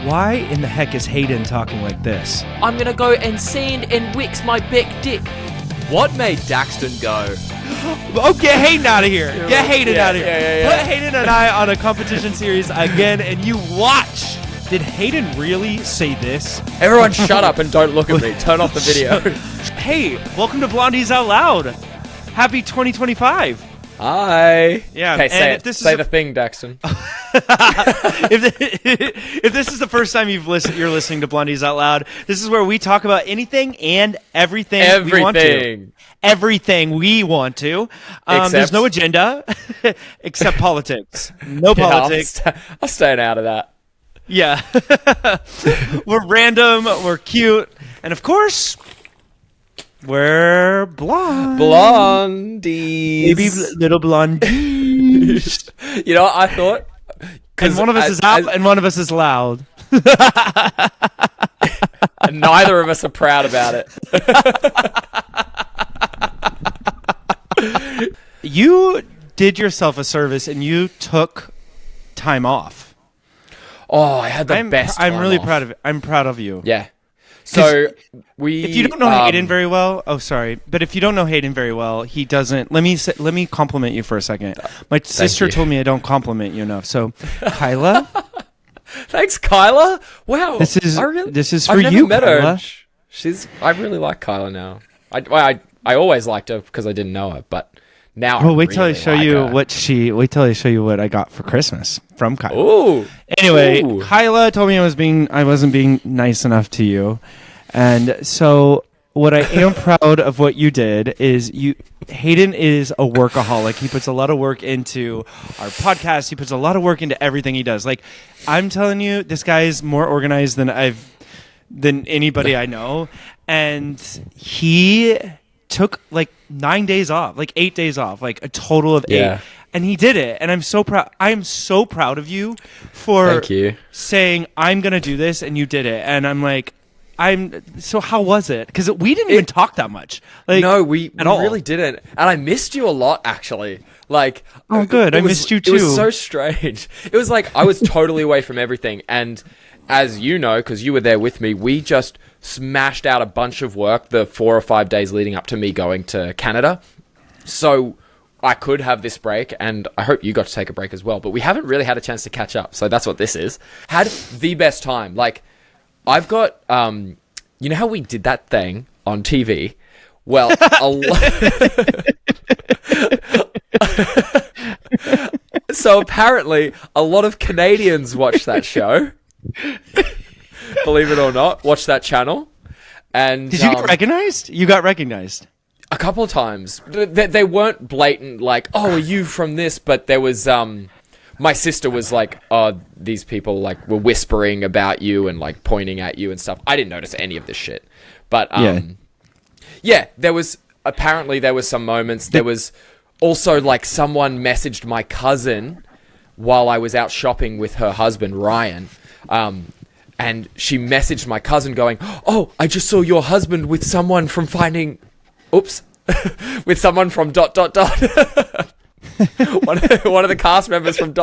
Why in the heck is Hayden talking like this? I'm gonna go and sand and wix my big dick. What made Daxton go? Oh, get Hayden out of here. Get Hayden out of here. Yeah. Put Hayden and I on a competition series again, and you watch. Did Hayden really say this? Everyone shut up and don't look at me. Turn off the video. Hey, welcome to Blondies Out Loud. Happy 2025. Hi. Yeah. Okay, say if it. this Say is the thing, Daxton. if this is the first time you're listening to Blondies Out Loud, this is where we talk about anything and everything we want to. Everything we want to. There's no agenda except politics. No politics. I'm staying out of that. Yeah. We're random, we're cute, and of course, we're blonde. Blondies. Baby little blondies. You know what I thought? And one of us is out and one of us is loud. And neither of us are proud about it. You did yourself a service and you took time off. Oh, I had the best time I'm really off. proud of it. I'm proud of you. Yeah. So if you don't know Hayden very well, but if you don't know Hayden very well, he doesn't. Let me compliment you for a second. My sister told me I don't compliment you enough. So, Kyla, thanks, Kyla. Wow, this is for I've never you, met Kyla. Her. I really like Kyla now. I always liked her because I didn't know her, but now. Well, wait till I show you what I got for Christmas from Kyla. Ooh. Anyway, Ooh. Kyla told me I wasn't being nice enough to you. And so what I am proud of what you did is Hayden is a workaholic. He puts a lot of work into our podcast. He puts a lot of work into everything he does. Like, I'm telling you, this guy is more organized than anybody I know. And he took like 9 days off, like 8 days off, like a total of 8. And he did it. And I'm so proud. I'm so proud of you for saying, I'm going to do this. And you did it. And I'm like, so how was it? Because we didn't even talk that much. Like, no, we really didn't. And I missed you a lot, actually. Like, oh, good. I missed you too. It was so strange. It was like I was totally away from everything. And as you know, because you were there with me, we just smashed out a bunch of work the 4 or 5 days leading up to me going to Canada. So I could have this break, and I hope you got to take a break as well. But we haven't really had a chance to catch up. So that's what this is. Had the best time. Like, I've got, you know how we did that thing on TV? Well, so apparently a lot of Canadians watch that show. Believe it or not, watch that channel. And did you get recognized? You got recognized a couple of times. They weren't blatant, like, "Oh, are you from this?" But there was, my sister was like, "Oh, these people like were whispering about you and like pointing at you and stuff." I didn't notice any of this shit, but yeah, there was some moments. There was also like someone messaged my cousin while I was out shopping with her husband Ryan, and she messaged my cousin going, "Oh, I just saw your husband with someone from finding, with someone from ... one of the cast members from ...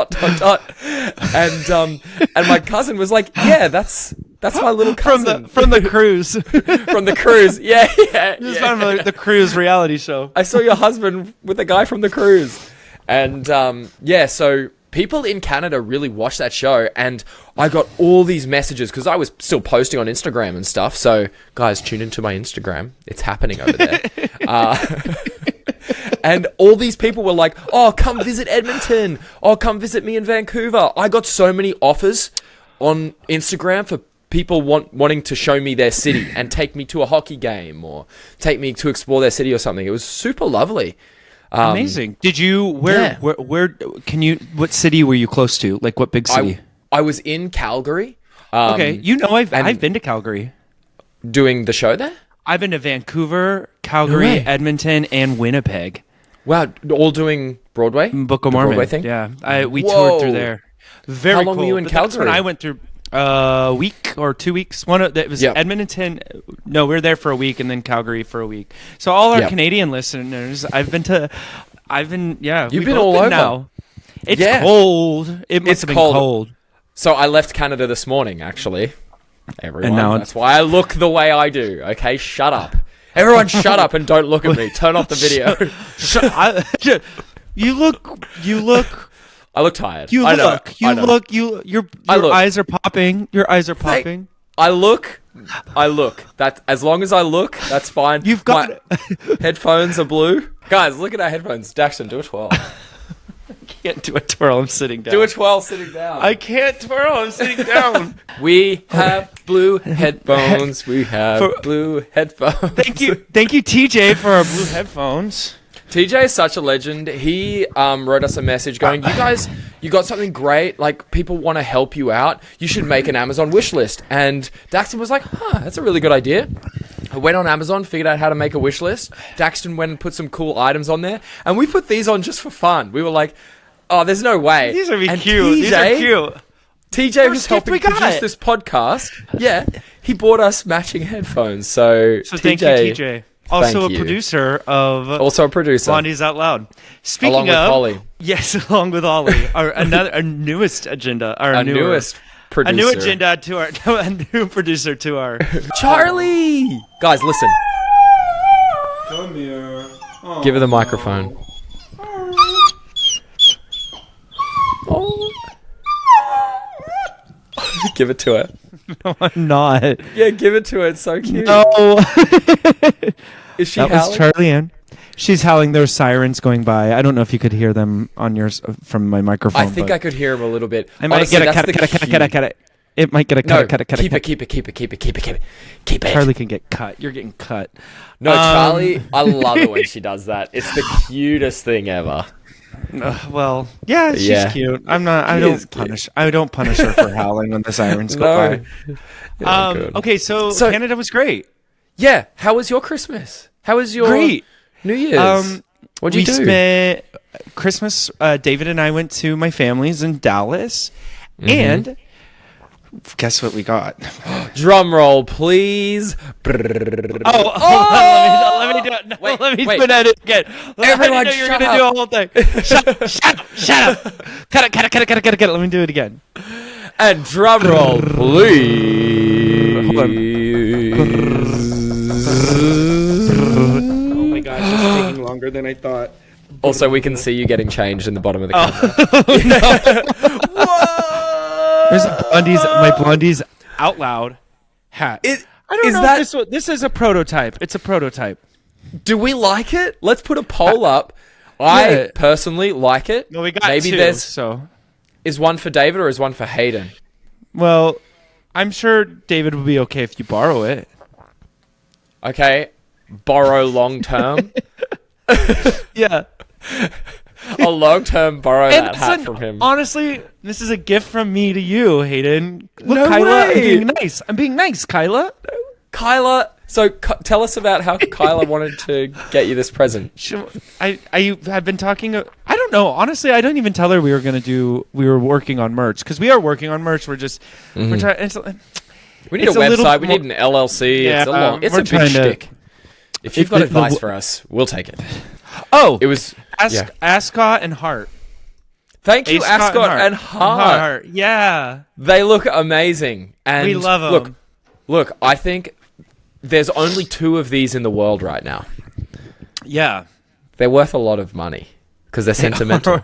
and my cousin was like, "Yeah, that's my little cousin from the cruise." From the cruise. Yeah. The cruise reality show. I saw your husband with a guy from the cruise. And so people in Canada really watched that show, and I got all these messages because I was still posting on Instagram and stuff. So guys, tune into my Instagram. It's happening over there. And all these people were like, "Oh, come visit Edmonton. Oh, come visit me in Vancouver." I got so many offers on Instagram for people wanting to show me their city and take me to a hockey game or take me to explore their city or something. It was super lovely. Amazing. Did you, where what city were you close to? Like what big city? I was in Calgary. Okay. I've been to Calgary. Doing the show there? I've been to Vancouver, Calgary, Edmonton, and Winnipeg. Wow, all doing Broadway? Book of Mormon. Broadway thing? Yeah, we toured through there. Very cool. How long were you in Calgary? That's when I went through a week or 2 weeks. Edmonton. No, we were there for a week, and then Calgary for a week. So all our Canadian listeners, you've been all over now. It's cold. It must have been cold. So I left Canada this morning, actually. Everyone, And now that's why I look the way I do. Okay, shut up. Everyone, shut up and don't look at me. Turn off the video. You look. I look tired. Your eyes are popping. Your eyes are popping. I look. That as long as I look, that's fine. You've got headphones are blue. Guys, look at our headphones. Daxton, do a twirl. Can't do a twirl. I'm sitting down. Do a twirl sitting down. I can't twirl. I'm sitting down. We have blue headphones. We have blue headphones. Thank you, TJ, for our blue headphones. TJ is such a legend. He wrote us a message going, "You guys, you got something great. Like, people want to help you out. You should make an Amazon wish list." And Daxton was like, that's a really good idea. I went on Amazon, figured out how to make a wish list. Daxton went and put some cool items on there. And we put these on just for fun. We were like, oh, there's no way. These are cute. These are cute. TJ was helping produce this podcast. Yeah, he bought us matching headphones. So TJ, thank you, TJ. Also a producer of Blondies Out Loud. Speaking along with Holly. Yes, along with Ollie, our newest agenda, our newest producer, a new agenda to our a new producer to our Charlie. Guys, listen. Come here. Oh, give her the microphone. Oh. Give it to her. No, I'm not. Yeah, give it to her. It's so cute. No. Is she that howling? Was Charlie Ann. She's howling. There's sirens going by. I don't know if you could hear them on yours from my microphone. I think I could hear them a little bit. I might get a cut. It might get a cut. Keep it. Charlie can get cut. You're getting cut. No, Charlie, I love it when she does that. It's the cutest thing ever. Well, yeah, she's cute. I'm not. I don't punish her for howling when the sirens go by. Okay, so Canada was great. Yeah. How was your Christmas? How was your New Year's? What'd you do? We spent Christmas. David and I went to my family's in Dallas, and guess what we got? Drum roll, please. Let me do it. No, wait, let me put that in again. Everyone, you're going to do a whole thing. Shut up. Cut it. Let me do it again. And drum roll, please. Hold on. Oh my god, it's taking longer than I thought. Also, we can see you getting changed in the bottom of the camera. Whoa! There's my Blondies Out Loud hat. I don't know if this is a prototype. It's a prototype. Do we like it? Let's put a poll up. I personally like it. Well, we got two, Is one for David or is one for Hayden? Well, I'm sure David would be okay if you borrow it. Okay. Borrow long term. Yeah. A long term borrow that hat from him. Honestly, this is a gift from me to you, Hayden. Look, no Kyla, way. I'm being nice, Kyla. Kyla, so tell us about how Kyla wanted to get you this present. I have been talking. I don't know. Honestly, I didn't even tell her we were working on merch because we are working on merch. We're just we're trying. We need a website. We need an LLC. Yeah, it's a big shtick. If you've got advice for us, we'll take it. Oh, it was Ascot and Hart. Thank you, Ascot and Hart. Yeah, they look amazing, and we love them. Look, I think there's only 2 of these in the world right now. Yeah, they're worth a lot of money because they're sentimental.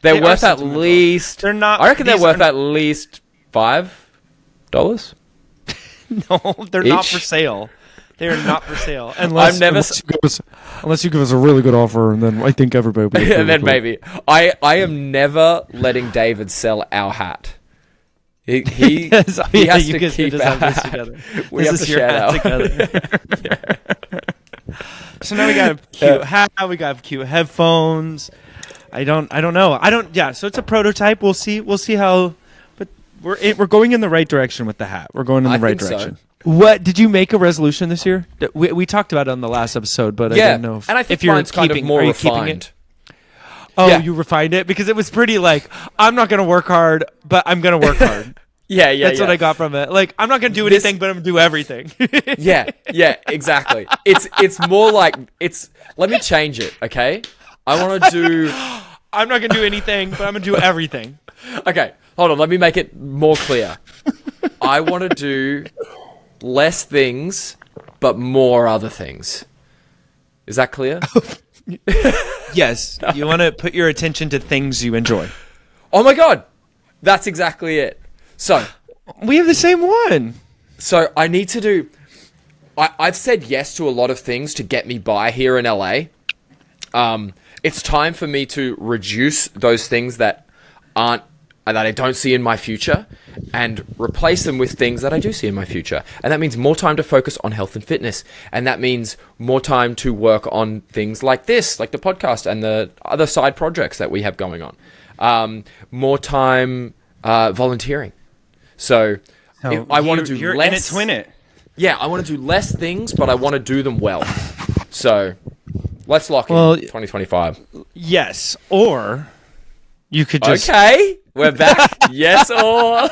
They're worth at least. They're not. I reckon they're worth at least $5. No, they're not for sale. They are not for sale unless you give us a really good offer, and then I think everybody will be and then maybe. I am never letting David sell our hat. He has to keep our hat together. We have to share it together. So now we got a cute hat. We got cute headphones. I don't know. Yeah. So it's a prototype. We'll see how. But we're going in the right direction with the hat. We're going in the right direction. So. What did you make a resolution this year? We talked about it on the last episode, but I don't know and I think mine's kind of more refined. Oh, you refined it because it was pretty like I'm not gonna work hard, but I'm gonna work hard. That's what I got from it. Like I'm not gonna do anything, but I'm gonna do everything. yeah, exactly. It's more like Let me change it, okay? I want to do. I'm not gonna do anything, but I'm gonna do everything. Okay, Hold on, let me make it more clear. I want to do less things, but more other things. Is that clear? Yes. You want to put your attention to things you enjoy. Oh my god! That's exactly it. So, we have the same one. So I need to do... I've said yes to a lot of things to get me by here in LA. It's time for me to reduce those things that I don't see in my future and replace them with things that I do see in my future. And that means more time to focus on health and fitness. And that means more time to work on things like this, like the podcast and the other side projects that we have going on. More time volunteering. So I want to do less. In it, twin it. Yeah, I want to do less things, but I want to do them well. So let's lock in 2025. Yes, or you could just... Okay, we're back. Yes, or...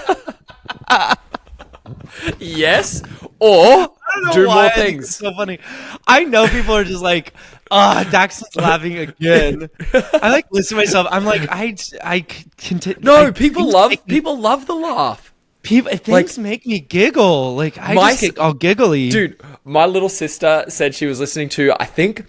Yes, or do more things. It's so funny. I know people are just like, Daxton's laughing again. I like listen to myself. I'm like, I continue. No, people love the laugh. Things make me giggle. Like I just get all giggly. Dude, my little sister said she was listening to, I don't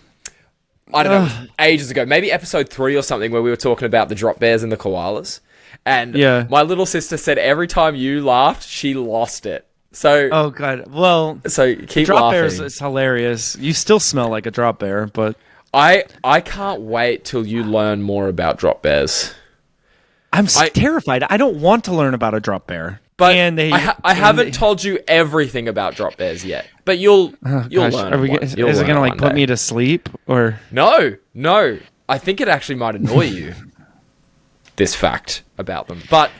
know, it was ages ago, maybe episode 3 or something, where we were talking about the drop bears and the koalas. And my little sister said every time you laughed, she lost it. So oh god. Well, so keep drop laughing. bears is hilarious. You still smell like a drop bear, but I can't wait till you learn more about drop bears. I'm terrified. I don't want to learn about a drop bear. But I haven't told you everything about drop bears yet. But you'll learn. Is it gonna like put me to sleep or no? I think it actually might annoy you. This fact about them, but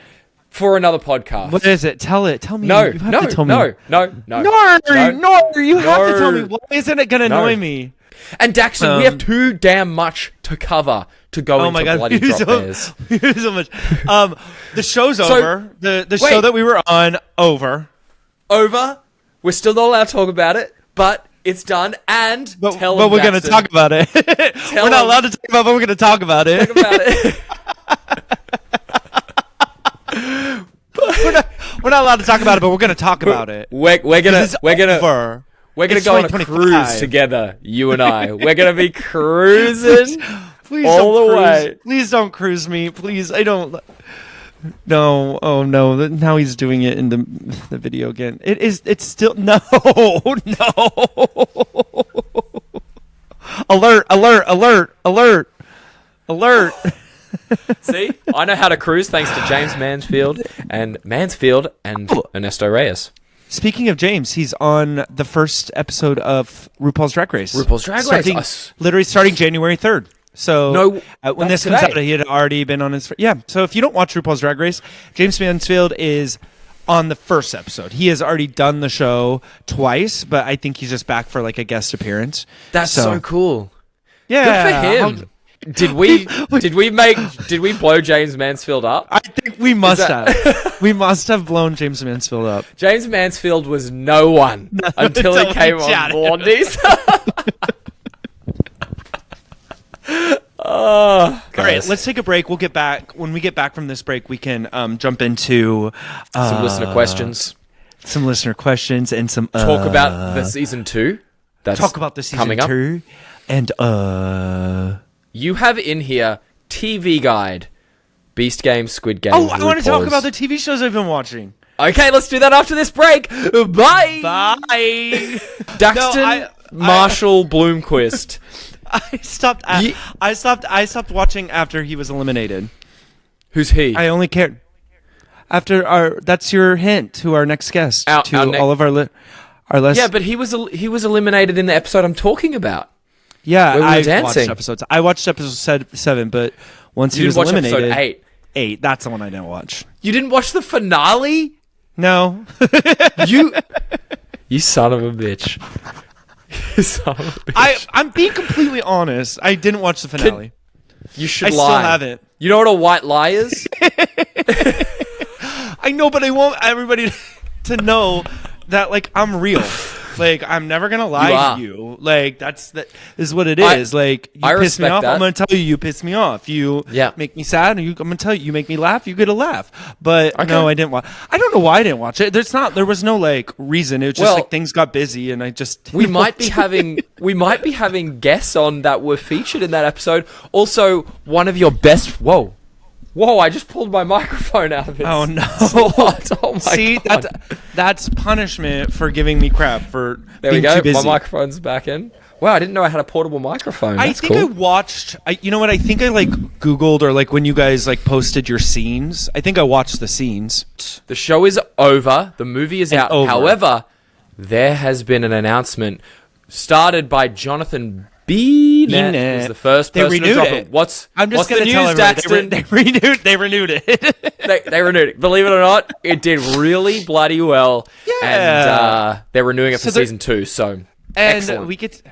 for another podcast. What is it? Tell me. No. You have to tell me. No. You have to tell me. Why isn't it gonna annoy me? And Daxton, we have too damn much to cover to go into bloody drop bears. So much. The show's over. The show that we were on over. We're still not allowed to talk about it, but it's done. And but we're going to talk about it. We're not allowed to talk about it, but we're going to talk about it. We're not allowed to talk about it, but we're going to talk about it. We're gonna go on a cruise together, you and I. We're gonna be cruising all the way. Please don't cruise me. Please, I don't. No, oh no! Now he's doing it in the video again. It's still no. Alert! See, I know how to cruise thanks to James Mansfield and Ernesto Reyes. Speaking of James, he's on the first episode of RuPaul's Drag Race. Literally starting January 3rd. So when this comes out, he had already been on his... Yeah, so if you don't watch RuPaul's Drag Race, James Mansfield is on the first episode. He has already done the show twice, but I think he's just back for like a guest appearance. That's so cool. Yeah. Good for him. Did we blow James Mansfield up? I think we must have. We must have blown James Mansfield up. James Mansfield was no one until he came on Blondies. All right, let's take a break. We'll get back. When we get back from this break, we can jump into some listener questions. Some listener questions and some talk about the season 2. Talk about the season 2 and you have in here TV Guide, Beast Game, Squid Game. Oh, I want to talk about the TV shows I've been watching. Okay, let's do that after this break. Bye. Daxton, Marshall, Bloomquist. I stopped watching after he was eliminated. Who's he? I only cared after that's your hint to our next guest. All of our list. Yeah, but he was eliminated in the episode I'm talking about. Yeah, I watched episodes. I watched episode 7, but once he was eliminated, episode 8. That's the one I didn't watch. You didn't watch the finale? No. You son of a bitch. You son of a bitch. I'm being completely honest. I didn't watch the finale. You should lie. I still haven't. You know what a white lie is? I know, but I want everybody to know that like I'm real. Like, I'm never gonna You lie are. to you. Like, that is what it is. Like, you I piss me respect off, that. I'm gonna tell you piss me off. You Yeah. make me sad, I'm gonna tell you make me laugh. You get a laugh. But Okay. no, I didn't watch. I don't know why I didn't watch it. There was no like reason. It was just Well, like things got busy, and I just We didn't might be watch it. having guests on that were featured in that episode. Also, one of your best. Whoa! I just pulled my microphone out of its Oh no! slot. Oh my See, god! that's punishment for giving me crap for There we being go. too busy. My microphone's back in. Wow! I didn't know I had a portable microphone. I That's think cool. I watched. You know what? I think I like Googled or like when you guys like posted your scenes. I think I watched the scenes. The show is over. The movie is out. over. However, there has been an announcement started by Jonathan Beenet. Beenet. Was the first They person to renewed drop it. it. What's I'm just the gonna news, tell everybody Daxton? they renewed it. They renewed it. Believe it or not, it did really bloody well. Yeah. And they're renewing it for they're- season 2. So And excellent. we get,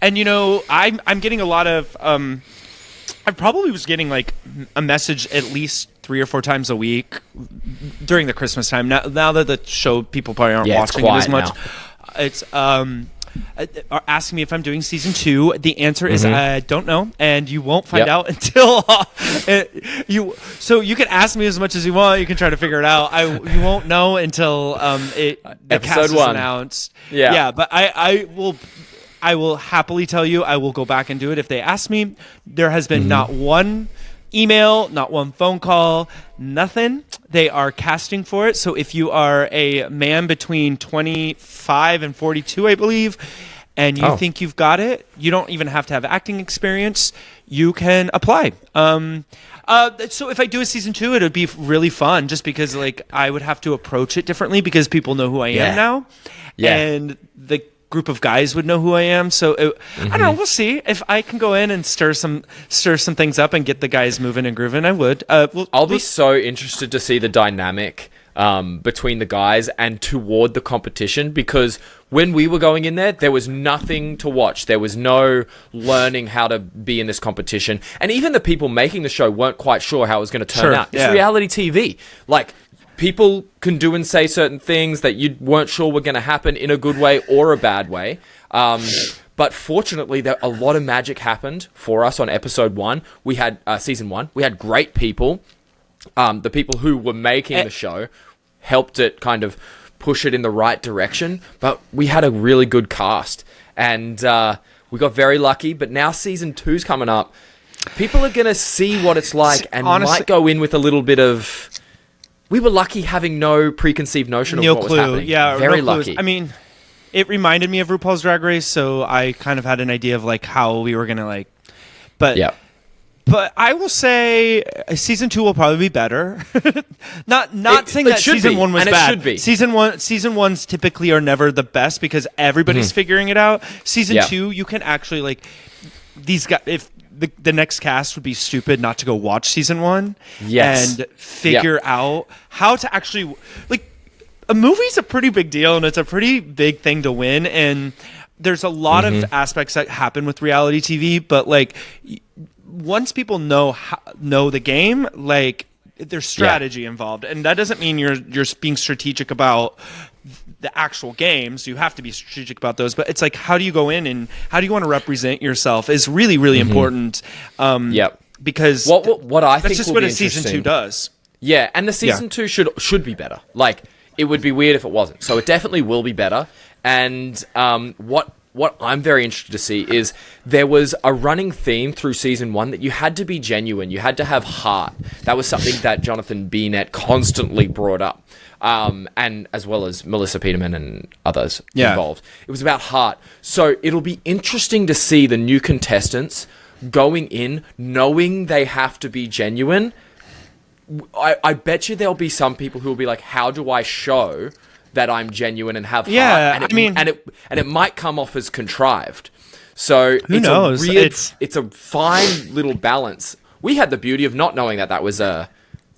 and you know, I'm getting a lot of. I probably was getting like a message at least 3 or 4 times a week during the Christmas time. Now that the show people probably aren't Yeah, it's watching it as quiet much. now. It's are asking me if I'm doing season 2. The answer is I don't know, and you won't find Yep. out until you. So you can ask me as much as you want. You can try to figure it out. You won't know until the Episode cast is 1. announced. Yeah. But I will happily tell you I will go back and do it if they ask me. There has been not one email, not one phone call, nothing. They are casting for it. So if you are a man between 25 and 42, I believe, and you think you've got it, you don't even have to have acting experience. You can apply. So if I do a season 2, it would be really fun just because like I would have to approach it differently because people know who I am now. Yeah. And the group of guys would know who I am. So I don't know. We'll see if I can go in and stir some things up and get the guys moving and grooving. I would. I'll be so interested to see the dynamic between the guys and toward the competition, because when we were going in there was nothing to watch. There was no learning how to be in this competition, and even the people making the show weren't quite sure how it was going to turn out. It's reality TV. Like, people can do and say certain things that you weren't sure were going to happen in a good way or a bad way. But fortunately, a lot of magic happened for us on episode 1. We had season 1. We had great people. The people who were making the show helped it kind of push it in the right direction. But we had a really good cast. And we got very lucky. But now season 2's coming up. People are going to see what it's like and honestly, might go in with a little bit of... We were lucky having no preconceived notion of what was happening. Yeah, very no clues. lucky. I mean, it reminded me of RuPaul's Drag Race, so I kind of had an idea of like how we were gonna like. But yeah. But I will say season 2 will probably be better. not saying it that should season be, 1 was and it bad. should be. Season ones typically are never the best because everybody's figuring it out. Season 2, you can actually like these guys. If the next cast would be stupid not to go watch season 1 and figure out how to actually like a movie's a pretty big deal and it's a pretty big thing to win, and there's a lot of aspects that happen with reality TV, but like once people know the game, like there's strategy involved, and that doesn't mean you're being strategic about the actual games. You have to be strategic about those, but it's like how do you go in and how do you want to represent yourself is really really important. Because what I think that's just will what be a season 2 does. Yeah, and the season 2 should be better. Like, it would be weird if it wasn't. So it definitely will be better. And what I'm very interested to see is there was a running theme through season 1 that you had to be genuine. You had to have heart. That was something that Jonathan Beenet constantly brought up. And as well as Melissa Peterman and others involved. It was about heart. So it'll be interesting to see the new contestants going in, knowing they have to be genuine. I bet you there'll be some people who will be like, how do I show that I'm genuine and have heart? And it might come off as contrived. So who knows? It's a fine little balance. We had the beauty of not knowing that was a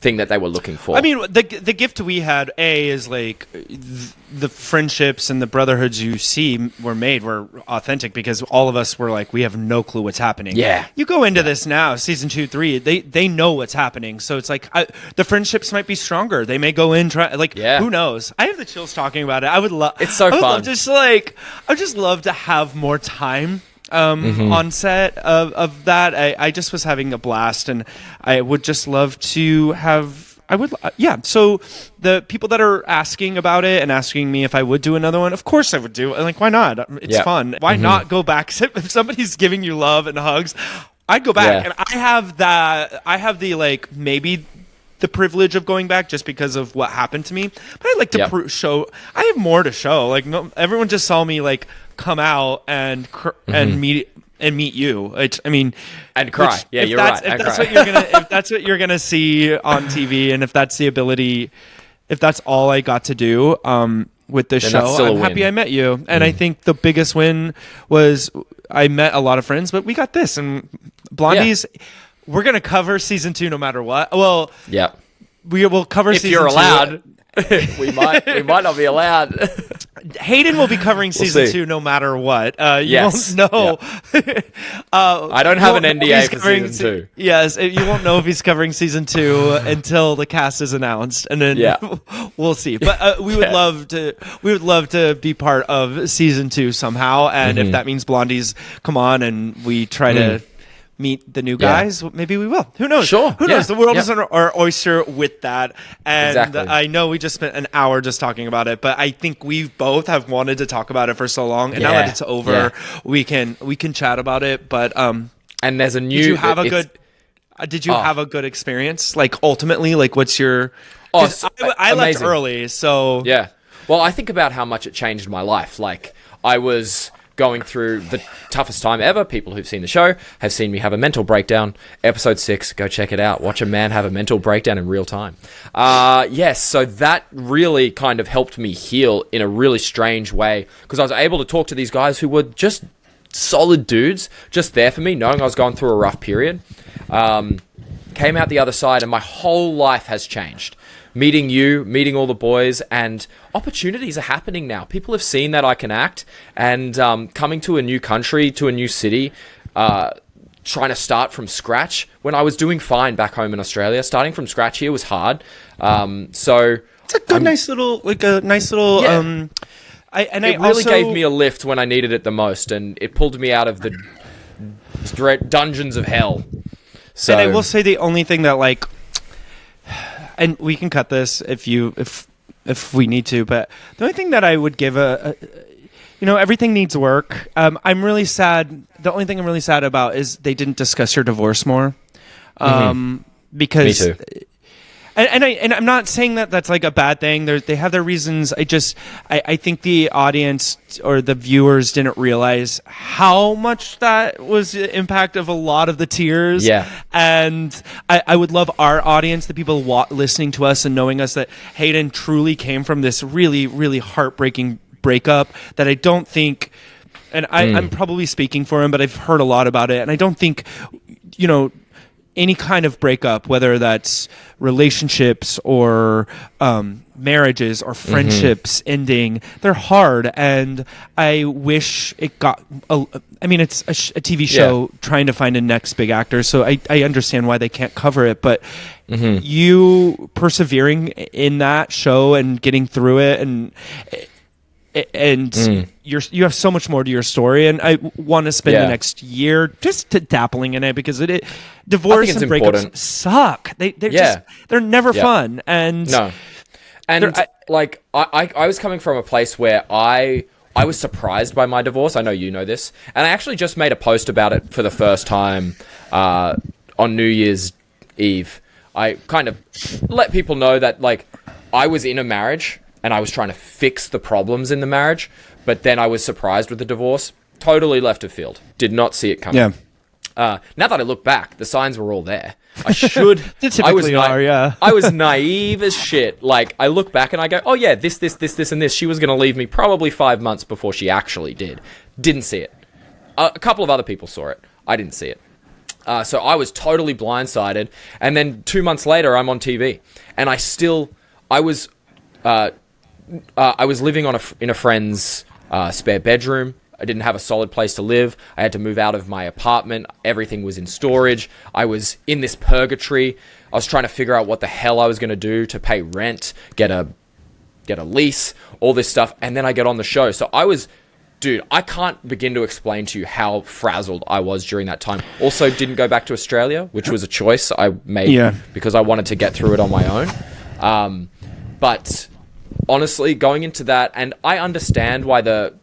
thing that they were looking for. I mean, the gift we had is like the friendships and the brotherhoods you see were authentic because all of us were like, we have no clue what's happening. Yeah, you go into this now, season 2, 3, they know what's happening, so it's like the friendships might be stronger. They may go in who knows? I have the chills talking about it. I would love. It's so fun. I just love to have more time. On set of that. I just was having a blast, and I would just love to have. So the people that are asking about it and asking me if I would do another one, of course I would do. Like, why not? It's fun. Why not go back? If somebody's giving you love and hugs, I'd go back. And I have maybe the privilege of going back just because of what happened to me. But I like to show. I have more to show. Like, no, everyone just saw me like come out and meet you. And cry. You're right. If that's what you're gonna see on TV, and if that's the ability, if that's all I got to do with this show, I'm happy I met you. And I think the biggest win was I met a lot of friends, but we got this and Blondies. Yeah. We're gonna cover season 2 no matter what. Well, we will cover if season 2. If you're allowed. we might not be allowed. Hayden will be covering season 2 no matter what. You won't know. Yeah. I don't have an NDA for season 2. Yes, you won't know if he's covering season 2 until the cast is announced, and then we'll see. But we would love to be part of season 2 somehow, and if that means Blondies come on and we try to meet the new guys, maybe we will. Who knows? Sure. Who knows? The world is our oyster with that. And exactly. I know we just spent an hour just talking about it, but I think we both have wanted to talk about it for so long. And now that it's over, we can chat about it. But and there's a new. Did you have a good experience? Like, ultimately, like, what's your? I left early, so yeah. Well, I think about how much it changed my life. Like, I was going through the toughest time ever. People who've seen the show have seen me have a mental breakdown. Episode 6, go check it out. Watch a man have a mental breakdown in real time. So that really kind of helped me heal in a really strange way, because I was able to talk to these guys who were just solid dudes, just there for me, knowing I was going through a rough period. Came out the other side, and my whole life has changed. Meeting you, meeting all the boys, and opportunities are happening now. People have seen that I can act, and coming to a new country, to a new city, trying to start from scratch. When I was doing fine back home in Australia, starting from scratch here was hard. So it's a nice little. It really gave me a lift when I needed it the most, and it pulled me out of the dungeons of hell. So, and I will say the only thing that, like, and we can cut this if we need to, but the only thing that I would give everything needs work. I'm really sad. The only thing I'm really sad about is they didn't discuss your divorce more. Because me too. And I'm not saying that that's like a bad thing. They have their reasons. I think the audience or the viewers didn't realize how much that was the impact of a lot of the tears. Yeah. And I would love our audience, the people listening to us and knowing us, that Hayden truly came from this really, really heartbreaking breakup that I don't think, and I'm probably speaking for him, but I've heard a lot about it, and I don't think, any kind of breakup, whether that's relationships or marriages or friendships ending, they're hard. And I wish it got... it's a TV show trying to find a next big actor, so I understand why they can't cover it. But you persevering in that show and getting through it, and you have so much more to your story, and I want to spend the next year just dappling in it, because divorce and breakups suck. They're never fun. And no, and I was coming from a place where I was surprised by my divorce. I know you know this, and I actually just made a post about it for the first time on New Year's Eve. I kind of let people know that, like, I was in a marriage and I was trying to fix the problems in the marriage, but then I was surprised with the divorce. Totally left of field. Did not see it coming. Yeah. Now that I look back, the signs were all there. I should. They typically are, yeah. I was naive as shit. Like, I look back and I go, oh yeah, this, and this. She was going to leave me probably 5 months before she actually did. Didn't see it. A couple of other people saw it. I didn't see it. So I was totally blindsided. And then 2 months later, I'm on TV. And I was living in a friend's spare bedroom. I didn't have a solid place to live. I had to move out of my apartment. Everything was in storage. I was in this purgatory. I was trying to figure out what the hell I was going to do to pay rent, get a lease, all this stuff. And then I get on the show. So dude, I can't begin to explain to you how frazzled I was during that time. Also, didn't go back to Australia, which was a choice I made because I wanted to get through it on my own. But honestly, going into that, and I understand why the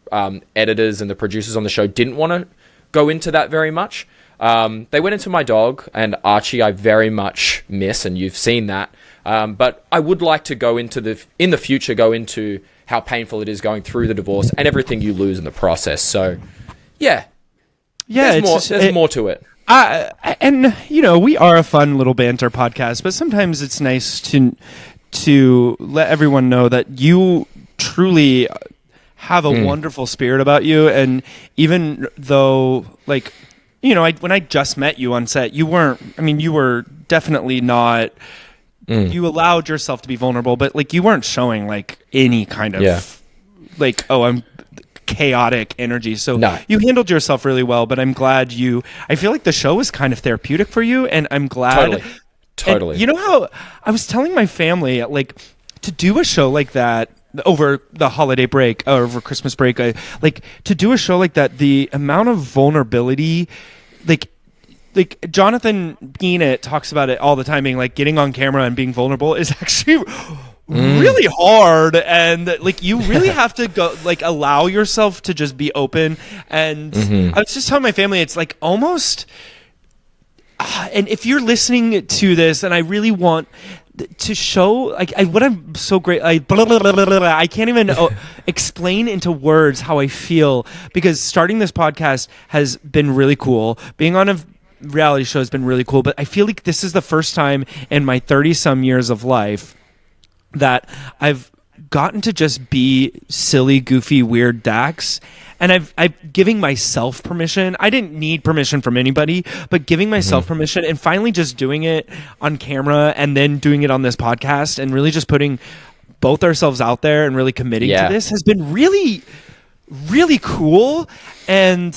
editors and the producers on the show didn't want to go into that very much. They went into my dog, and Archie I very much miss, and you've seen that. But I would like to go into in the future, go into how painful it is going through the divorce and everything you lose in the process. So, yeah, there's more to it. And we are a fun little banter podcast, but sometimes it's nice to let everyone know that you truly have a wonderful spirit about you. And even though, like, when I just met you on set, you were definitely not. You allowed yourself to be vulnerable, but like you weren't showing like any kind of like, I'm chaotic energy. So you handled yourself really well, but I'm glad I feel like the show was kind of therapeutic for you, and I'm glad. Totally. And you know how I was telling my family, like, to do a show like that over the holiday break or over Christmas break, to do a show like that, the amount of vulnerability, like Jonathan Beanett talks about it all the time, being like getting on camera and being vulnerable is actually really hard, and like you really have to go like allow yourself to just be open. And I was just telling my family, it's like almost and if you're listening to this, and I really want to show like what I'm so great, I can't even explain into words how I feel, because starting this podcast has been really cool. Being on a reality show has been really cool, but I feel like this is the first time in my 30-some years of life that I've gotten to just be silly, goofy, weird Dax. And I'm giving myself permission. I didn't need permission from anybody, but giving myself permission and finally just doing it on camera and then doing it on this podcast and really just putting both ourselves out there and really committing to this has been really, really cool. And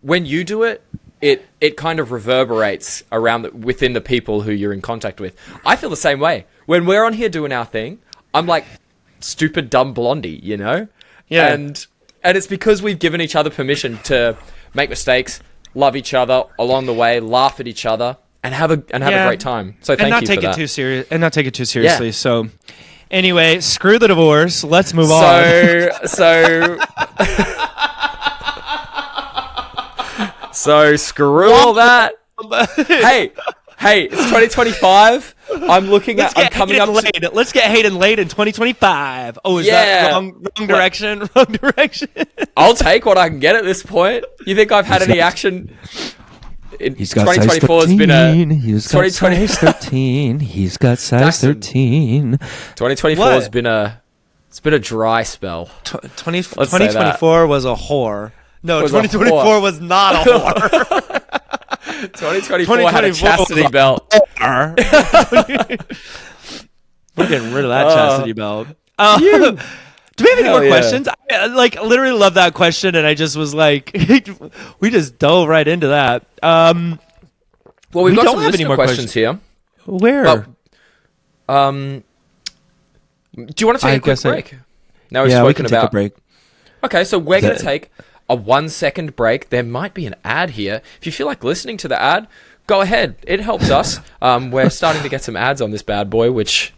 when you do it, it kind of reverberates around within the people who you're in contact with. I feel the same way. When we're on here doing our thing, I'm like stupid, dumb Blondie, Yeah. And it's because we've given each other permission to make mistakes, love each other along the way, laugh at each other, and have a great time. So thank you for that. And not take it too seriously. Yeah. So anyway, screw the divorce. Let's move on. So screw all that. Hey, it's 2025. I'm coming up. Let's get Hayden laid in 2025. Oh, is that wrong direction? Wrong direction. I'll take what I can get at this point. You think I've had any action? He's got 2024 size 13. He's got size 13. He's got size 13. 2024 has been a dry spell. 2024 was a whore. No, 2024 was not a whore. 2024 had a chastity belt. We're getting rid of that chastity belt. Do we have any more questions? I literally love that question, and I just was like, we just dove right into that. Well, we've got some listener questions here. Where? Do you want to take a quick break? Now we've spoken about. Take a break. Okay, so we're going to take a 1-second break. There might be an ad here. If you feel like listening to the ad, go ahead. It helps us. We're starting to get some ads on this bad boy, which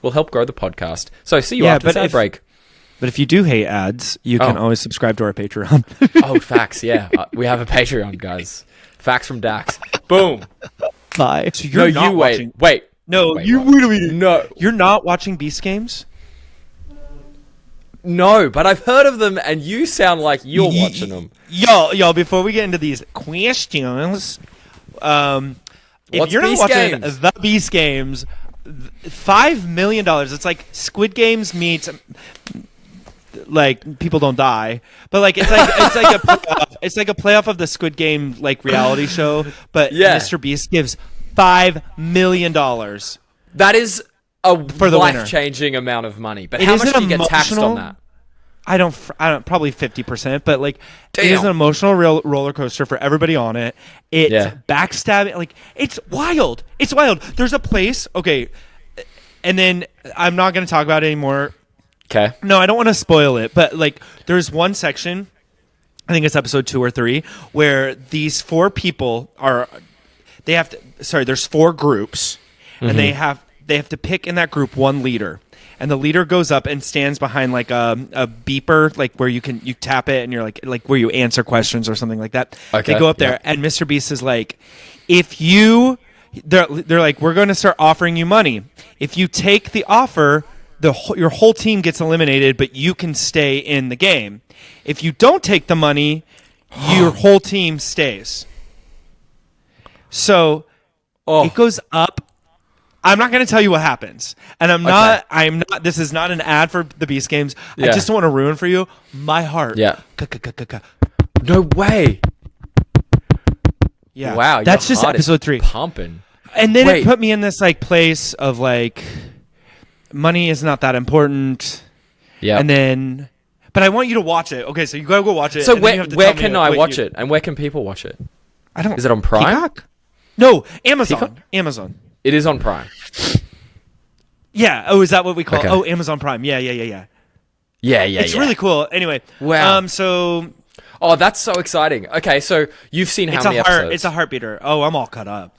will help grow the podcast. So see you after this ad break. But if you do hate ads, you can always subscribe to our Patreon. Oh, facts. Yeah. We have a Patreon, guys. Facts from Dax. Boom. Bye. So you're not watching... Wait. No, you're not watching Beast Games? No, but I've heard of them, and you sound like you're watching them. Yo, before we get into these questions, if you're not watching the Beast Games, $5 million. It's like Squid Games meets like people don't die, but like it's like a playoff of the Squid Game like reality show. But Mr. Beast gives $5 million That is a for the winner. life-changing amount of money. But how much do you get taxed on that? I don't probably 50%, but like Damn. it is an emotional roller coaster for everybody on it. It's backstabbing, like it's wild. It's wild. There's a place, okay, and then I'm not going to talk about it anymore. Okay. No, I don't want to spoil it, but like there's one section, I think it's episode 2 or 3, where these 4 people there's 4 groups, and they have to pick in that group one leader. And the leader goes up and stands behind like a beeper, like where you tap it and you're like where you answer questions or something like that. Okay, they go up there and Mr. Beast is like, they're like, we're going to start offering you money. If you take the offer, your whole team gets eliminated, but you can stay in the game. If you don't take the money, your whole team stays. So it goes up. I'm not going to tell you what happens, and I'm not. This is not an ad for the Beast Games. I just don't want to ruin for you. My heart. Yeah. No way. Yeah. Wow. That's just episode 3. Pumping. And then it put me in this like place of like, money is not that important. Yeah. And then, but I want you to watch it. Okay, so you gotta go watch it. So where can I watch it, and where can people watch it? I don't. Is it on Prime? Peacock? No, Amazon. Peacock? Amazon. It is on Prime. Yeah. Oh, is that what we call? Okay. Oh, Amazon Prime. Yeah. Yeah. It's really cool. Anyway. Wow. So. Oh, that's so exciting. Okay, so you've seen how many episodes? It's a heartbeater. Oh, I'm all caught up.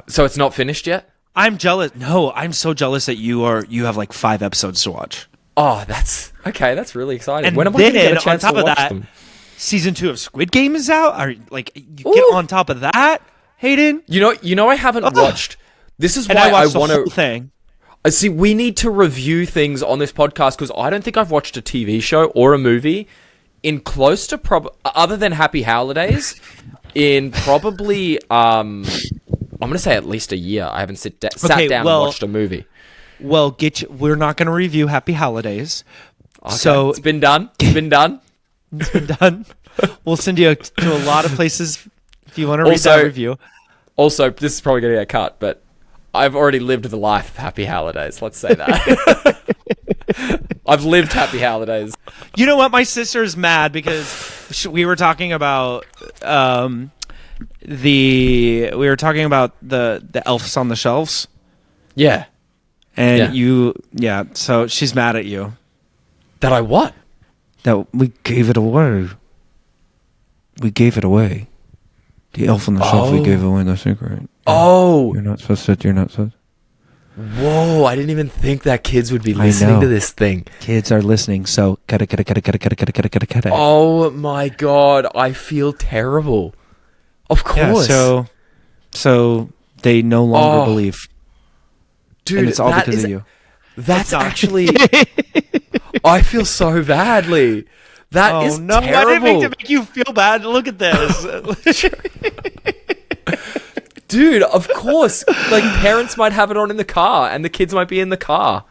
So it's not finished yet? I'm jealous. No, I'm so jealous that you have like 5 episodes to watch. Oh, that's okay. That's really exciting. And when am I going to get a chance to watch them? Season 2 of Squid Game is out. Are like you get on top of that, Hayden? You know, I haven't watched. This is why I want to. Thing. See, we need to review things on this podcast because I don't think I've watched a TV show or a movie in close to other than Happy Holidays in probably I'm going to say at least a year. I haven't sat down and watched a movie. Well, we're not going to review Happy Holidays. Okay. So it's been done. It's been done. We'll send you to a lot of places if you want to read that review. Also, this is probably going to get cut, but I've already lived the life of Happy Holidays. Let's say that. I've lived Happy Holidays. You know what? My sister's mad because we were talking about the elves on the shelves. Yeah. And so she's mad at you. That I what? That we gave it away. The elf on the shelf, we gave away the secret. You're not supposed to. Whoa, I didn't even think that kids would be listening to this thing. Kids are listening, so cut it. Oh my god, I feel terrible. Of course. Yeah, so they no longer believe. Dude, and it's all because of you. That's actually... I feel so badly. That is terrible. I didn't mean to make you feel bad. Look at this. Dude, of course. Like, parents might have it on in the car, and the kids might be in the car.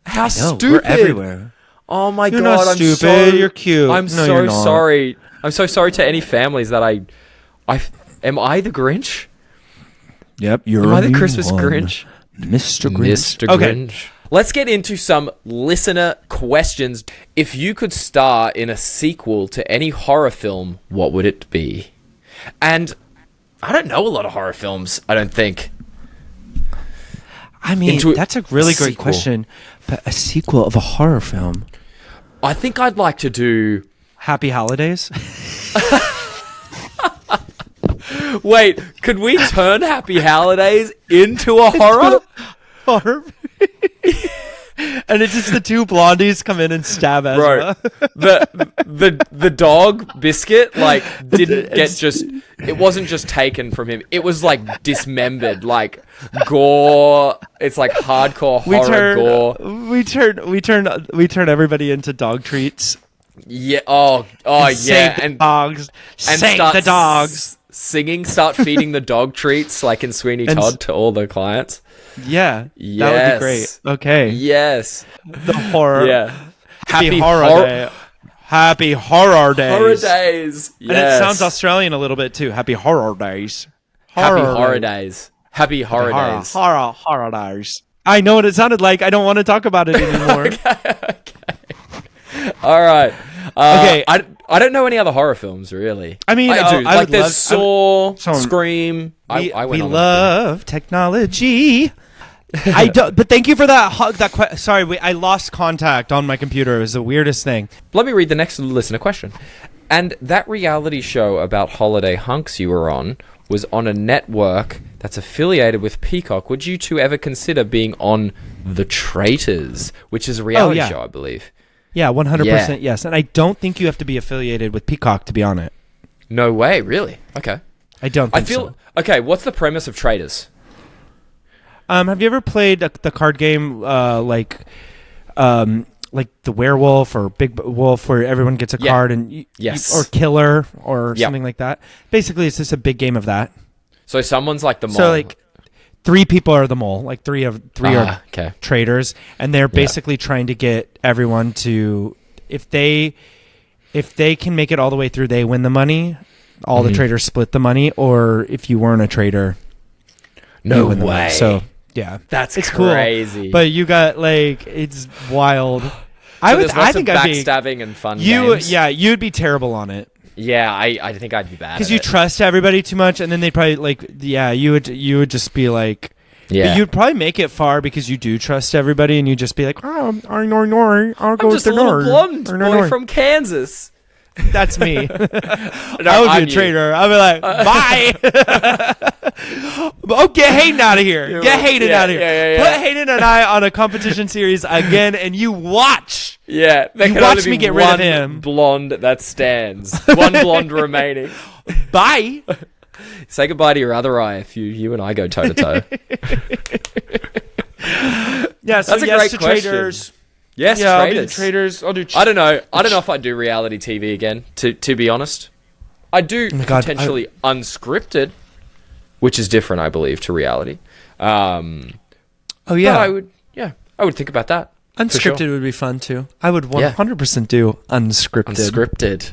How stupid. We're everywhere. Oh my You're god, not stupid. You're cute. I'm so sorry. I'm so sorry to any families that am I the Grinch? Yep, you're Am I the Christmas Grinch? Mr. Grinch. Mr. Grinch. Let's get into some listener questions. If you could star in a sequel to any horror film, what would it be? And I don't know a lot of horror films, I don't think. I mean, that's a really great question. But a sequel of a horror film? I think I'd like to do... Happy Holidays? Wait, could we turn Happy Holidays into a horror? Horror? And it's just the 2 blondies come in and stab Ezra. Bro, the dog Biscuit didn't get just... It wasn't just taken from him. It was dismembered, gore. It's hardcore horror gore. We turn everybody into dog treats. Yeah. Oh yeah. And dogs. Save the dogs. Singing. Start feeding the dog treats in Sweeney Todd to all the clients. Yeah. Yes. That would be great. Okay. Yes. The horror. Yeah. Happy Horror Day. Happy Horror Days. Horror Days. Yes. And it sounds Australian a little bit too. Happy Horror Days. Happy Horror Days. Happy Horror Days. Horror Days. I know what it sounded like. I don't want to talk about it anymore. Okay. All right. Okay. I don't know any other horror films, really. I mean, I do. I Like, would there's love- Saw, Scream. We I went on love technology. I don't. But thank you for that. Sorry, I lost contact on my computer. It was the weirdest thing. Let me read the next listener question. And that reality show about holiday hunks you were on was on a network that's affiliated with Peacock. Would you two ever consider being on The Traitors, which is a reality show, I believe? Yeah, 100% yes. And I don't think you have to be affiliated with Peacock to be on it. No way, really? Okay. I don't think so. Okay, what's the premise of Traitors? Have you ever played the card game like the Werewolf or Big Wolf, where everyone gets a card and or Killer or something like that? Basically, it's just a big game of that. So someone's like the mole. So like 3 people are the mole, like three are traitors, and they're basically trying to get everyone to, if they can make it all the way through, they win the money. All the traitors split the money, or if you weren't a traitor, no way. So yeah, it's crazy. Cool. But you got it's wild. So I think I'd be backstabbing and fun games. Yeah, you'd be terrible on it. Yeah, I think I'd be bad because you trust everybody too much, and then they probably you would just be like, but you'd probably make it far because you do trust everybody, and you just be like, I'll go I'm just a little blonde boy from Kansas. That's me. I would be a traitor. I'd be like, bye. Oh, get Hayden out of here. Get Hayden out of here. Yeah. Put Hayden and I on a competition series again, and you watch. Yeah, you watch me get rid of him. Blonde that stands. One blonde remaining. Bye. Say goodbye to your other eye if you and I go toe to toe. Yeah, so that's a great question. Traitors. Yes, Traitors. I don't know if I'd do reality TV again, to be honest. I do potentially unscripted, which is different, I believe, to reality. But I would think about that. Unscripted would be fun too. I would 100% do unscripted.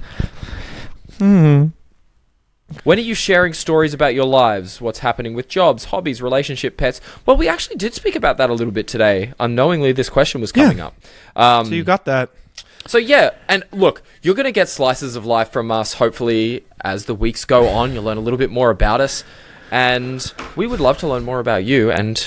When are you sharing stories about your lives? What's happening with jobs, hobbies, relationship, pets? Well, we actually did speak about that a little bit today. Unknowingly, this question was coming up. So you got that. So and look, you're going to get slices of life from us, hopefully, as the weeks go on. You'll learn a little bit more about us. And we would love to learn more about you and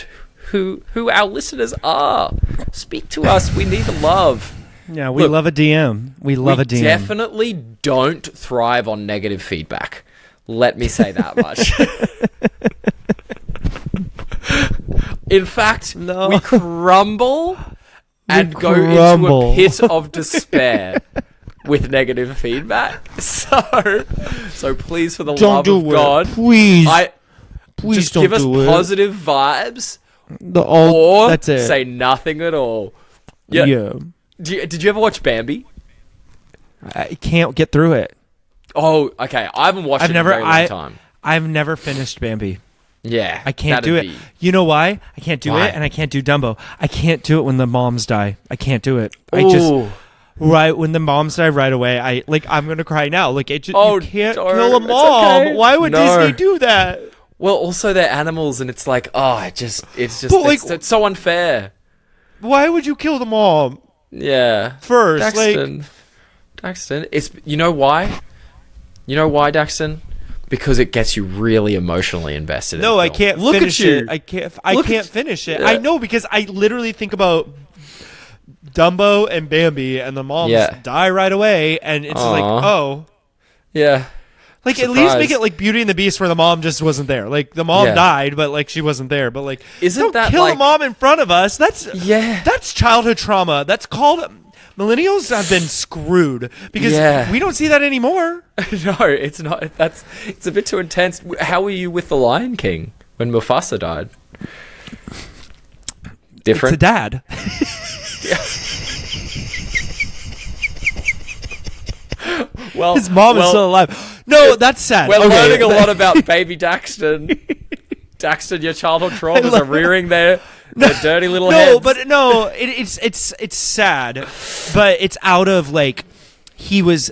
who our listeners are. Speak to us. We need the love. Yeah, we love a DM. We definitely don't thrive on negative feedback. Let me say that much. In fact, we crumble and go into a pit of despair with negative feedback. So please, for the love of God, please just don't give us positive vibes, or say nothing at all. Yeah. Did you ever watch Bambi? I can't get through it. Oh, okay. I haven't watched it in a very long time. I've never finished Bambi. Yeah. I can't do it. You know why? I can't do it, and I can't do Dumbo. I can't do it when the moms die. I can't do it. Right when the moms die right away, I'm gonna cry now. You can't kill a mom. Okay. Why would Disney do that? Well, also they're animals, and it's it's so unfair. Why would you kill the mom? Yeah. First, Daxton. It's you know why? You know why, Daxton? Because it gets you really emotionally invested. No, I can't finish it. I can't finish it. Yeah. I know, because I literally think about Dumbo and Bambi, and the moms die right away, and it's yeah. At least make it like Beauty and the Beast, where the mom just wasn't there. The mom died, but she wasn't there. But don't kill a mom in front of us. That's childhood trauma. That's called. Millennials have been screwed because we don't see that anymore. No, it's not. It's a bit too intense. How were you with The Lion King when Mufasa died? Different. It's a dad. Well, his mom is still alive. No, that's sad. We're learning a lot about baby Daxton. Daxton, your childhood traumas are rearing their Their dirty little no, heads. but no, it's sad, but it's out of like he was.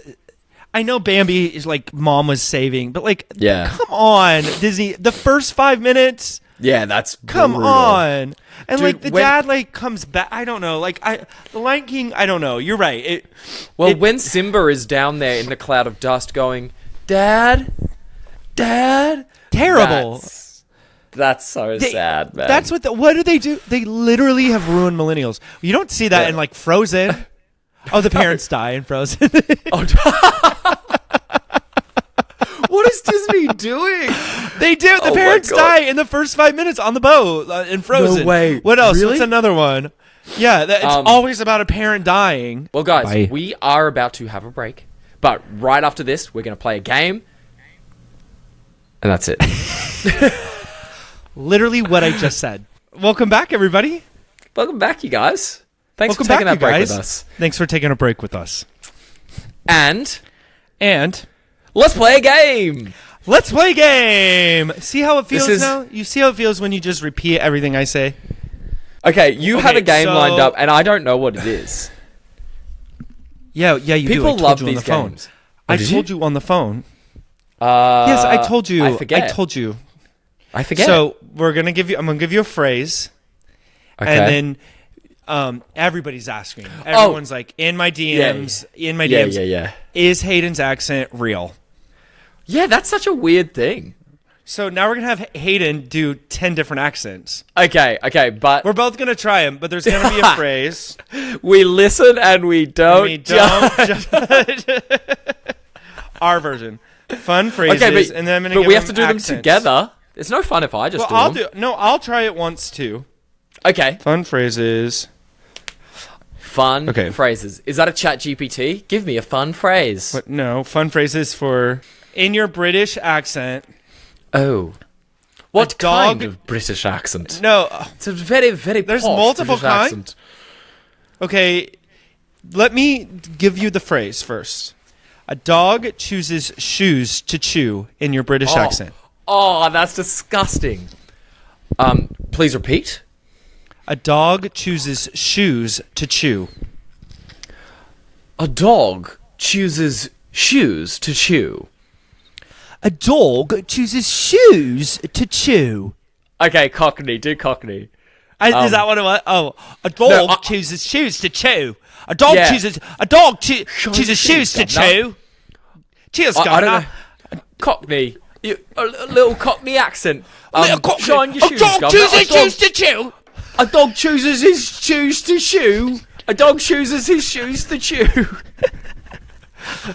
I know Bambi is like mom was saving, but like, come on, Disney. The first 5 minutes. Yeah, that's come brutal. on, and Dude, like the dad like comes back. I don't know, like the Lion King. I don't know. You're right. When Simba is down there in the cloud of dust, going, Dad, terrible. That's so sad, man. That's what do they do? They literally have ruined millennials. You don't see that in like Frozen. Oh, the parents die in Frozen. What is Disney doing? They do. The parents die in the first 5 minutes on the boat in Frozen. No way. What else? Really? What's another one? Yeah, it's always about a parent dying. Well, guys, we are about to have a break. But right after this, we're going to play a game. And that's it. Literally what I just said. Welcome back, everybody. Welcome back, you guys. Thanks Welcome for taking back, that break guys. with us. Thanks for taking a break with us. And let's play a game. Let's play a game. See how it feels now? You see how it feels when you just repeat everything I say? Okay, you have a game lined up, and I don't know what it is. Yeah, you People do. love these games. I told you on the phone. Yes, Yes, I told you. I forget. I told you. I forget. So I'm gonna give you a phrase, okay. and then everybody's asking. Everyone's like in my DMs. In my DMs. Yeah. Is Hayden's accent real? Yeah, that's such a weird thing. So now we're gonna have Hayden do 10 different accents. Okay, but We're both gonna try them, but there's gonna be a phrase. we listen and we don't. judge. Our version. Fun phrases, Okay, and then I'm gonna but give we have to do accents. them together. It's no fun if I just do them. I'll try it once too. Okay. Fun phrases. Fun phrases. Is that a chat GPT? Give me a fun phrase. But no, fun phrases for in your British accent. Oh. What kind of British accent? No. It's a very, very There's posh multiple British accent. Okay, let me give you the phrase first. A dog chooses shoes to chew in your British accent. Oh, that's disgusting. Please repeat. A dog chooses shoes to chew. A dog chooses shoes to chew. A dog chooses shoes to chew. Okay, Cockney. Do Cockney. Is that what it was? Oh, a dog chooses shoes to chew. A dog chooses shoes to chew. Cheers, Governor. I don't know. Cockney. A little Cockney accent. Shine your shoes, A dog Governor. chooses shoes to chew. A dog chooses his shoes to chew. A dog chooses his shoes to chew.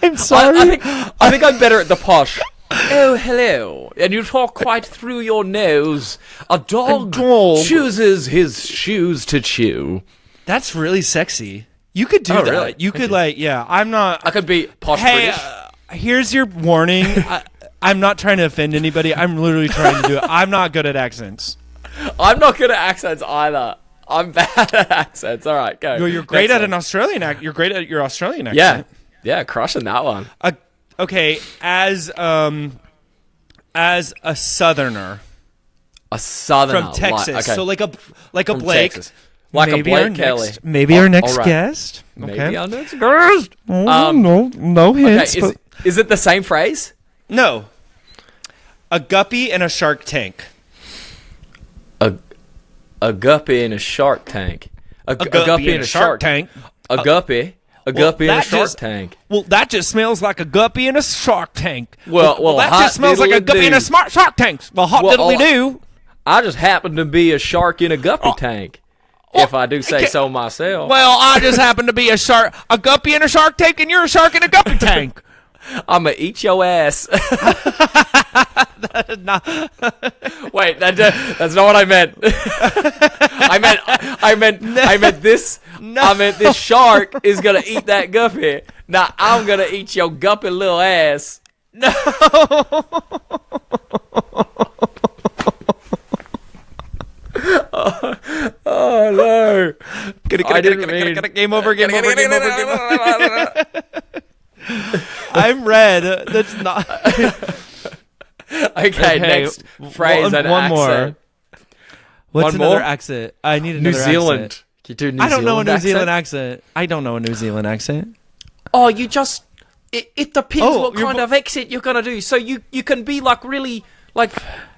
I'm sorry. I think I'm better at the posh. Oh, hello. And you talk quite through your nose. A dog chooses his shoes to chew. That's really sexy. You could do that. Really? You could I'm not. I could be posh Hey, British. Here's your warning. I'm not trying to offend anybody. I'm literally trying to do it. I'm not good at accents. I'm not good at accents either. I'm bad at accents. All right, go. You're great at an Australian accent. You're great at your Australian accent. Yeah, crushing that one. Okay, as a southerner. A southerner From Texas. So like a From Blake. Texas. Like maybe a Blake Kelly. Maybe our next right. guest. Maybe Okay. our next guest. No hints. Okay, is it the same phrase? No. A guppy in a shark tank. A guppy in a shark tank. A guppy in a shark tank. A guppy in a shark tank. Well, that just smells like a guppy in a shark tank. Well, that just smells like a guppy in a shark tank. Well, hot diddly do. I just happen to be a shark in a guppy tank. If I do say so myself. Well, I just happen to be a guppy in a shark tank, and you're a shark in a guppy tank. I'm gonna eat your ass. Wait, that's not what I meant. I meant this. No. I meant this shark is gonna eat that guppy. Now I'm gonna eat your guppy little ass. No. Oh no! Game over. I'm red. That's not. Okay, next phrase and one accent. What's One another more? accent? I need New another Zealand. accent. Can you do New I don't know a Zealand New accent? Zealand accent. I don't know a New Zealand accent. Oh, you just... It depends Oh, what you're kind of accent you're going to do. So you can be, like, really, like,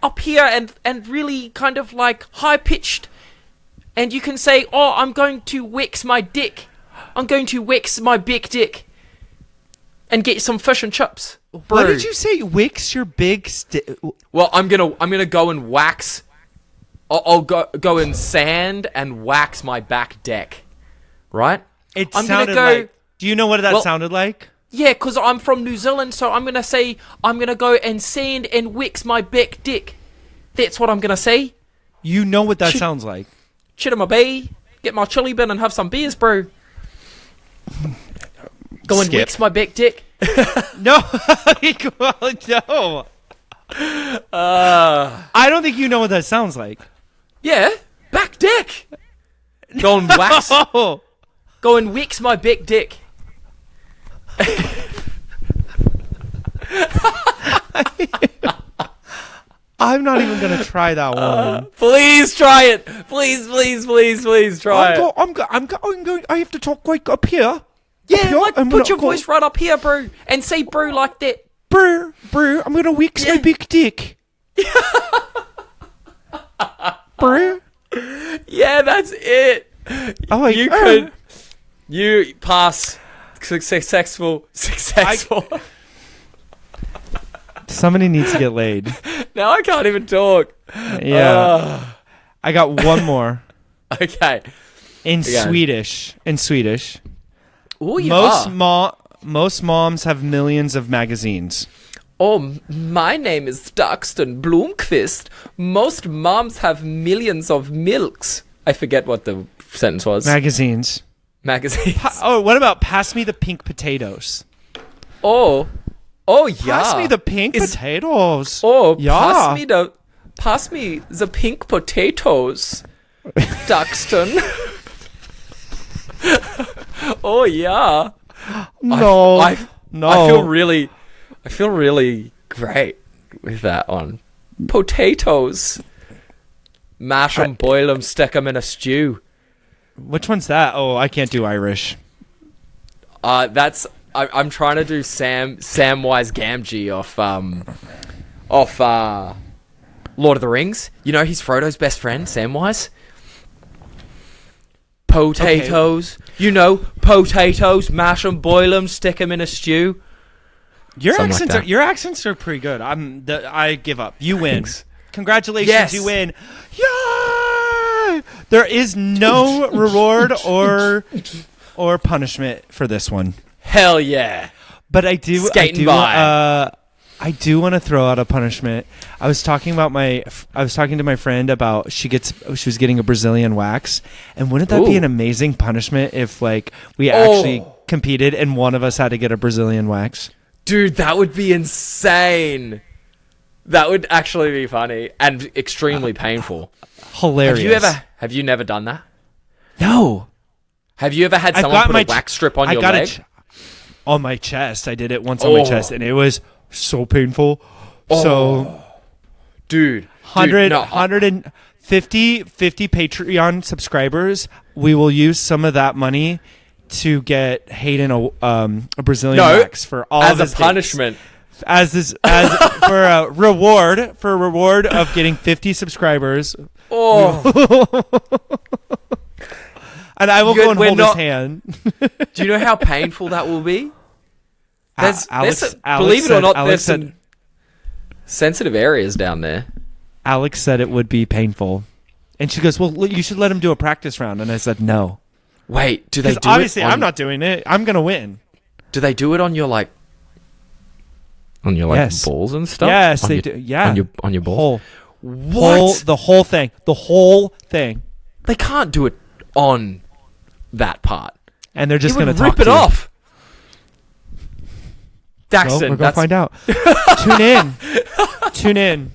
up here and really kind of, like, high-pitched. And you can say, oh, I'm going to wax my dick. I'm going to wax my big dick. And get some fish and chips. What Bro. did you say? Wicks your big stick. Well, I'm gonna go and wax. I'll go and sand and wax my back deck, right? It I'm sounded gonna go. like. Do you know what that Well- sounded like? Yeah, because I'm from New Zealand, so I'm going to say, I'm going to go and sand and wax my back dick. That's what I'm going to say. You know what that sounds like. Chitter my bee, get my chili bin and have some beers, bro. Go and Skip. wax my back dick. No, no. I don't think you know what that sounds like. Yeah, back deck. Go and wax. Oh, Go and wax my back dick. I'm not even gonna try that one. Please try it. Please try it. I'm going. I have to talk right up here. Yeah, Up here, like, I'm put gonna your go- voice right up here, bro. And say bro like that. Brr, I'm gonna wix my big dick. Brr. Yeah, that's it. Oh, like, You could. You pass. Successful. Somebody needs to get laid. Now I can't even talk. Yeah. I got one more Okay. in Yeah. Swedish. Oh yeah. Most moms have millions of magazines. Oh, my name is Daxton Bloomquist. Most moms have millions of milks. I forget what the sentence was. Magazines. Magazines. Oh, what about pass me the pink potatoes? Oh yeah. Pass me the pink potatoes. Oh, yeah. pass me the pink potatoes, Daxton. Oh yeah. No. No. I feel really great with that on. Potatoes. Mash them, boil them, stick them in a stew. Which one's that? Oh, I can't do Irish. I'm trying to do Samwise Gamgee off Lord of the Rings. You know, he's Frodo's best friend, Samwise. Potatoes. Okay. You know, potatoes, mash them, boil them, stick them in a stew. Your accents are pretty good. I give up. You win. Thanks. Congratulations, Yes. you win. Yay! There is no reward or punishment for this one. Hell yeah. But I do want to throw out a punishment. I was talking to my friend about she was getting a Brazilian wax, and wouldn't that be an amazing punishment if like we actually competed and one of us had to get a Brazilian wax? Dude, that would be insane. That would actually be funny and extremely painful. Hilarious. Have you never done that? No. Have you ever had someone put a wax strip on your leg? On my chest. I did it once on my chest, and it was so painful. So, dude, 150 Patreon subscribers. We will use some of that money to get Hayden a Brazilian wax for all of his as a punishment. As for a reward of getting 50 subscribers. Oh. And I will go and hold his hand. Do you know how painful that will be? Alex believe it or not, there's said, some sensitive areas down there. Alex said it would be painful. And she goes, well, you should let him do a practice round. And I said, no. Wait, do they do obviously it on, I'm not doing it. I'm going to win. Do they do it on your, like, Yes. balls and stuff? Yes, they do. Yeah. On your balls? What? The whole thing. The whole thing. They can't do it on that part. And they're just It going to would talk rip it to you. off. Daxton, Well, we're going to find out. Tune in.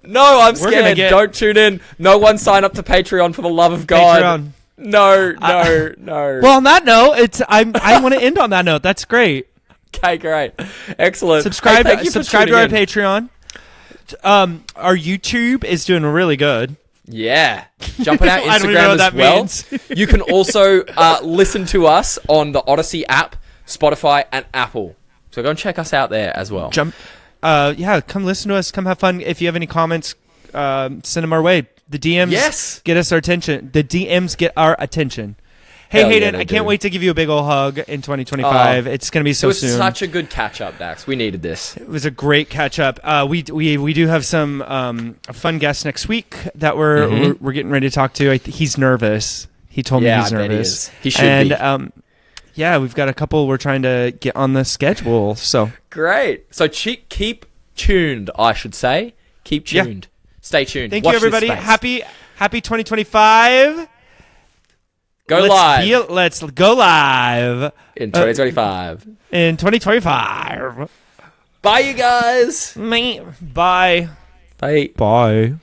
No, I'm We're gonna scared. Don't tune in. No one sign up to Patreon for the love of God. Patreon. No. Well, on that note, I want to end on that note. That's great. Okay, great. Excellent. Subscribe Hey, thank you for to our tuning in. Patreon. Our YouTube is doing really good. Yeah. Jumping out I don't even know Instagram what as that well. means. You can also listen to us on the Odyssey app, Spotify, and Apple. So go and check us out there as well. Come listen to us. Come have fun. If you have any comments, send them our way. The DMs get us our attention. The DMs get our attention. Hey, Hell yeah, Hayden, they I can't do. wait to give you a big old hug in 2025. It's going to be It so was soon. such a good catch-up, Dax. We needed this. It was a great catch up. We do have some fun guests next week that we're getting ready to talk to. He's nervous. He told me he's I bet nervous. He should be. And we've got a couple we're trying to get on the schedule. So Great. So keep tuned, I should say. Keep tuned. Stay tuned. thank Watch you, everybody. this space. Happy 2025. Let's go live In 2025. in 2025. Bye, you guys. Bye. Bye. Bye.